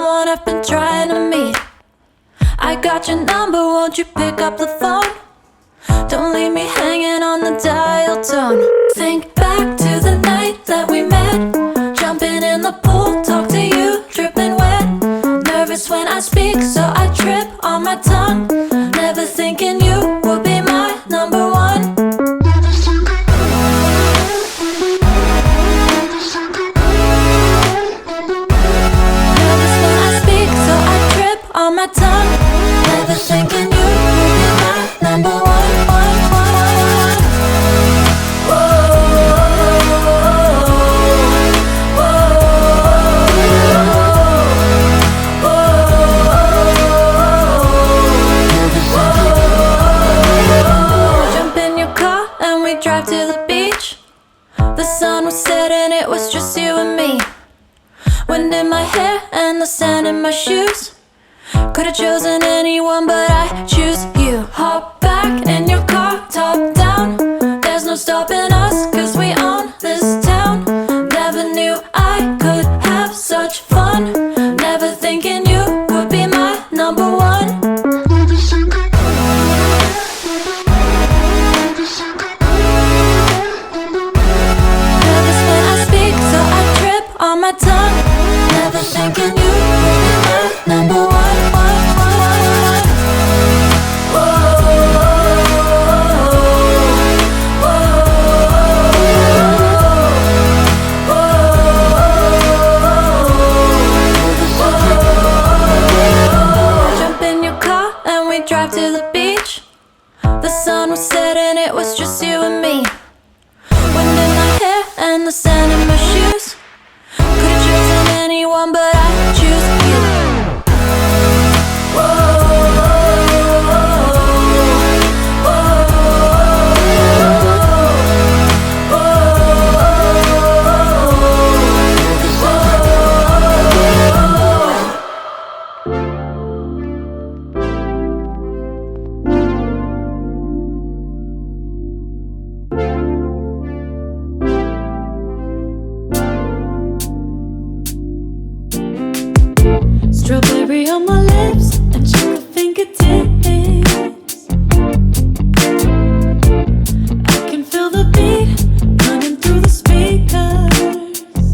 someone I've been trying to meet. I got your number, won't you pick up the phone? Don't leave me hanging on the dial tone. Think back to the night that we met, jumping in the pool, talk to you, dripping wet. Nervous when I speak, so I trip on my tongue. Never thinking you would be my number one. Nervous when I speak, so I trip on my tongue. Never thinking you would be my number one. Drive to the beach. The sun was setting, it was just you and me. Wind in my hair and the sand in my shoes. Could've chosen anyone, but I choose you. Hop back in your car, top down. There's no stopping us, cause we own this town. Never knew I could have such fun. Never thinking you would be my number one. On my tongue, never thinking you would be my number one. Jump in your car and we drive to the beach. The sun was setting, it was just you and me. Wind in my hair and the sand in my shoes. Could've chosen anyone, but I choose you. Strawberry on my lips and chocolate fingertips. I can feel the beat running through the speakers.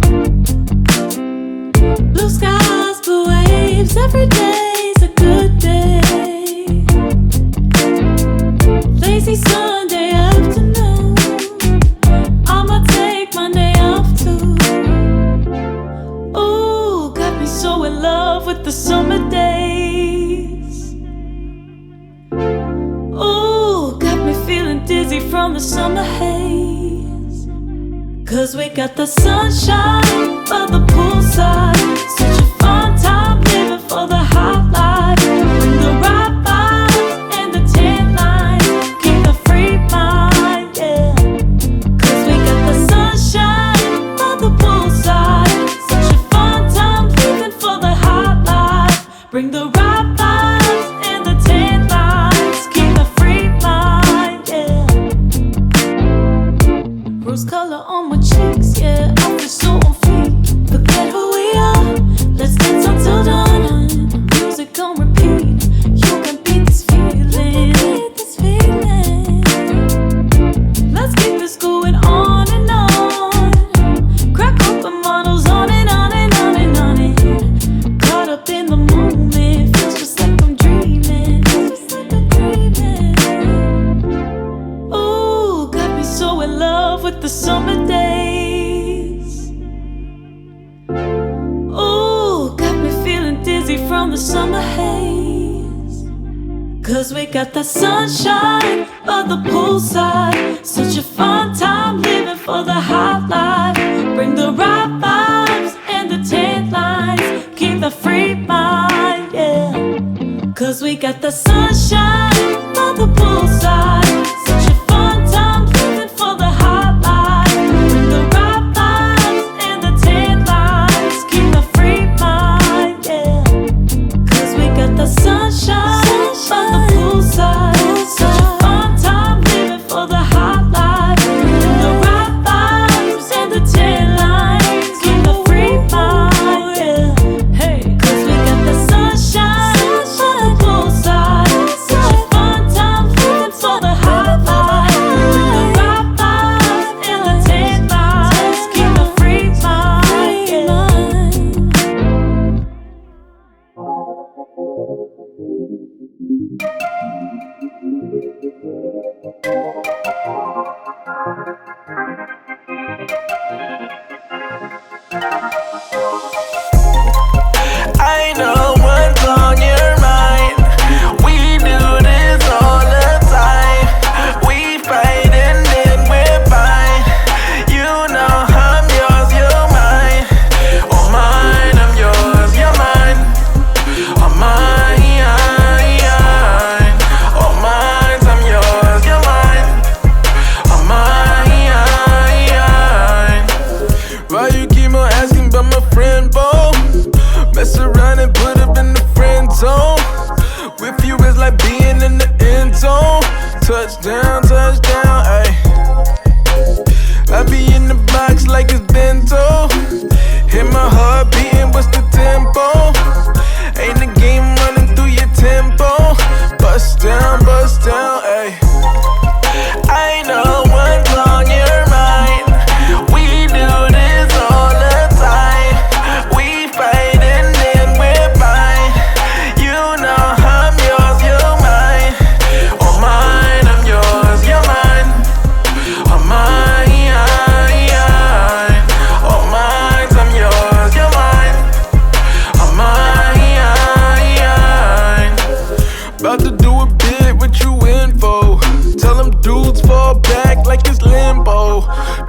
Blue skies, blue waves, every day's a good day. Lazy Sunday afternoon, I'ma take Monday off too. Ooh, got me so in love with the summer days. Ooh, got me feeling dizzy from the summer haze. Cause we got the sunshine by the poolside. Such a fun time living for the hot life. Bring the right vibes and the tan lines. Keep the free mind, yeah. Cause we got the sunshine by the poolside. Such a fun time living for the hot life. Bring the right vibes and the tan lines. Keep the free mind, yeah. Rose color on my cheeks, yeah. I feel so on fleek. Forget who we are, let's dance until dawn. Music on repeat, you can beat this feeling. Let's keep this going on and on. Crack open models on and on and on and on it. Caught up in the moment, feels just like I'm dreaming. Ooh, got me so in love with the summer days. Ooh, got me feeling dizzy from the summer haze. Cause we got the sunshine by the poolside. Such a fun time living for the hot life. Bring the right vibes and the tan lines. Keep the free mind, yeah. Cause we got the sunshine by the poolside. Such a fun time living for the hot life. Bring the right vibes and the tan lines. Keep the free mind, yeah. Cause we got the sunshine by the poolside. Such a fun time living for the hot life. Bring the right vibes and the tan lines. Keep the free mind, yeah. Hey, cause we got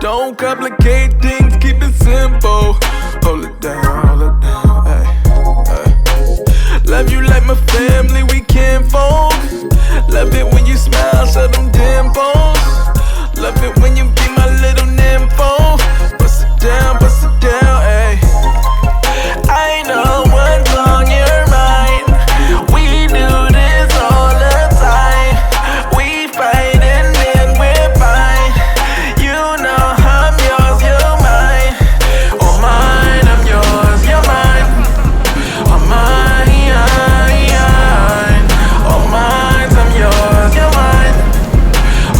Don't complicate things, keep it simple. Hold it down, ay, ay. Love you like my family, we can't fold. Love it when you smile, show them dimples. Love it when you be my little nympho. Bust it down, ayy. I know what's on your mind. We do this all the time. We fight and then we're fine. You know I'm yours, you're mine. Oh mine, I'm yours, you're mine. Oh mine, oh mine, I'm yours, you're mine.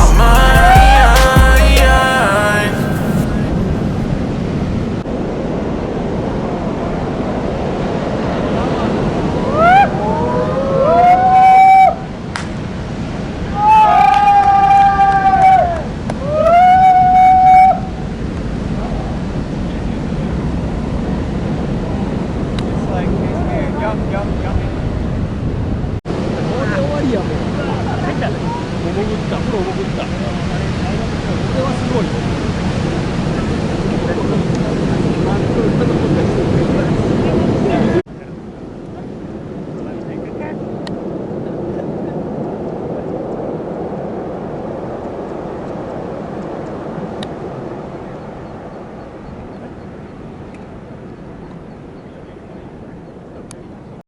Oh mine.